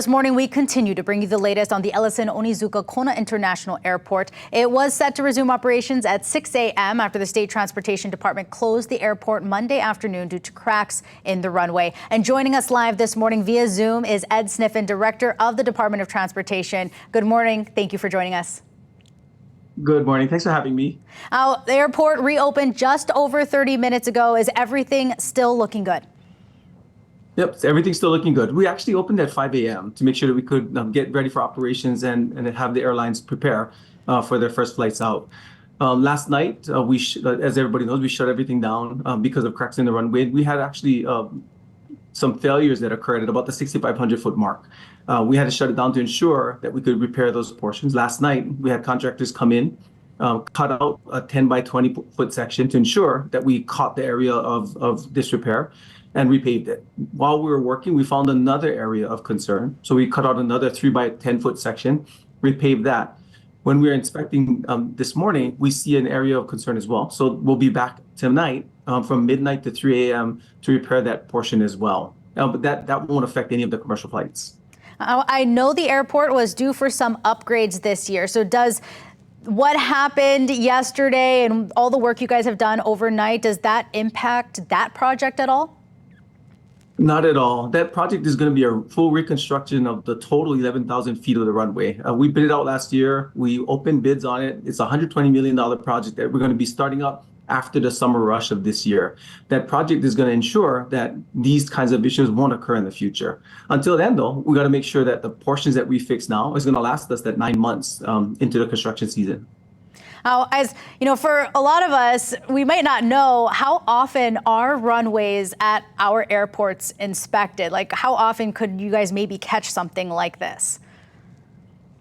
This morning, we continue to bring you the latest on the Ellison Onizuka Kona International Airport. It was set to resume operations at 6 a.m. after the State Transportation Department closed the airport Monday afternoon due to cracks in the runway. And joining us live this morning via Zoom is Ed Sniffen, Director of the Department of Transportation. Good morning. Thank you for joining us. Good morning. Thanks for having me. The airport reopened just over 30 minutes ago. Is everything still looking good? Yep, everything's still looking good. We actually opened at 5 a.m. to make sure that we could get ready for operations and have the airlines prepare for their first flights out. Last night, as everybody knows, we shut everything down because of cracks in the runway. We had actually some failures that occurred at about the 6,500-foot mark. We had to shut it down to ensure that we could repair those portions. Last night, we had contractors come in, cut out a 10 by 20-foot section to ensure that we caught the area of disrepair and repaved it. While we were working, we found another area of concern. So we cut out another 3 by 10-foot section, repaved that. When we were inspecting this morning, we see an area of concern as well. So we'll be back tonight from midnight to 3 a.m. to repair that portion as well. But that won't affect any of the commercial flights. I know the airport was due for some upgrades this year. So does what happened yesterday and all the work you guys have done overnight, does that impact that project at all? Not at all. That project is going to be a full reconstruction of the total 11,000 feet of the runway. We bid it out last year. We opened bids on it. It's a $120 million project that we're going to be starting up after the summer rush of this year. That project is going to ensure that these kinds of issues won't occur in the future. Until then, though, we got to make sure that the portions that we fix now is going to last us that 9 months into the construction season. As you know, for a lot of us, we might not know how often are runways at our airports inspected. Like, how often could you guys maybe catch something like this?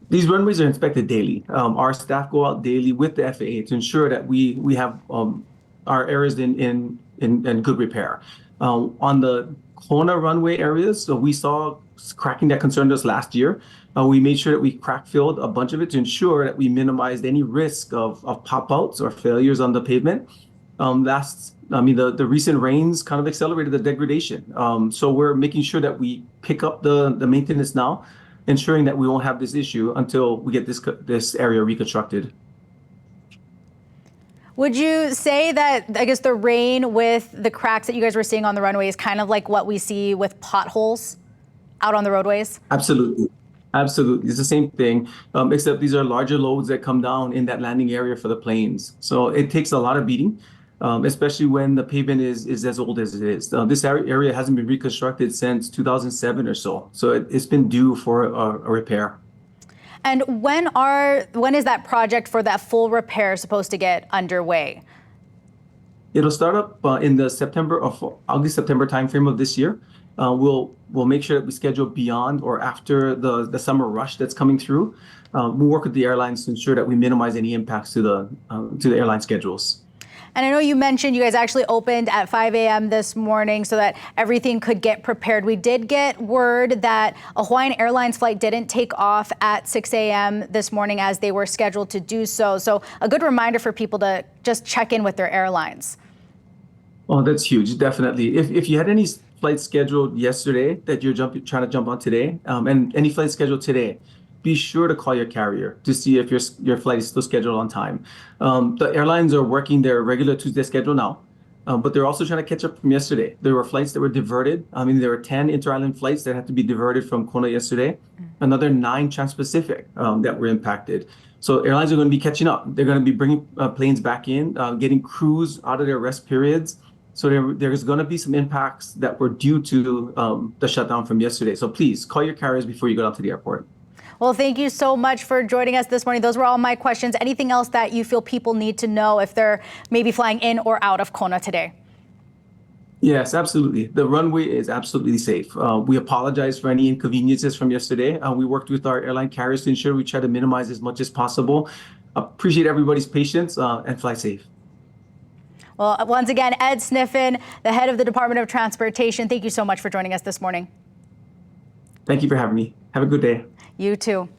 These runways are inspected daily. Our staff go out daily with the FAA to ensure that we have our areas in good repair. On the Kona runway areas, so we saw cracking that concerned us last year. We made sure that we crack filled a bunch of it to ensure that we minimized any risk of pop-outs or failures on the pavement. The recent rains kind of accelerated the degradation. So we're making sure that we pick up the maintenance now, ensuring that we won't have this issue until we get this area reconstructed. Would you say that, I guess, the rain with the cracks that you guys were seeing on the runway is kind of like what we see with potholes out on the roadways? Absolutely. Absolutely. It's the same thing, except these are larger loads that come down in that landing area for the planes. So it takes a lot of beating, especially when the pavement is as old as it is. This area hasn't been reconstructed since 2007 or so. So it's been due for a repair. And when is that project for that full repair supposed to get underway? It'll start up in the August-September timeframe of this year. We'll make sure that we schedule beyond or after the summer rush that's coming through. We'll work with the airlines to ensure that we minimize any impacts to the airline schedules. And I know you mentioned you guys actually opened at 5 a.m. this morning so that everything could get prepared. We did get word that a Hawaiian Airlines flight didn't take off at 6 a.m. this morning as they were scheduled to do so. So a good reminder for people to just check in with their airlines. Oh, that's huge. Definitely. If you had any flights scheduled yesterday that you're trying to jump on today, and any flights scheduled today, be sure to call your carrier to see if your flight is still scheduled on time. The airlines are working their regular Tuesday schedule now, but they're also trying to catch up from yesterday. There were flights that were diverted. There were 10 inter-island flights that had to be diverted from Kona yesterday, another 9 trans-Pacific that were impacted. So airlines are going to be catching up. They're going to be bringing planes back in, getting crews out of their rest periods. So there's going to be some impacts that were due to the shutdown from yesterday. So please call your carriers before you go down to the airport. Well, thank you so much for joining us this morning. Those were all my questions. Anything else that you feel people need to know if they're maybe flying in or out of Kona today? Yes, absolutely. The runway is absolutely safe. We apologize for any inconveniences from yesterday. We worked with our airline carriers to ensure we try to minimize as much as possible. Appreciate everybody's patience and fly safe. Well, once again, Ed Sniffen, the head of the Department of Transportation, thank you so much for joining us this morning. Thank you for having me. Have a good day. You too.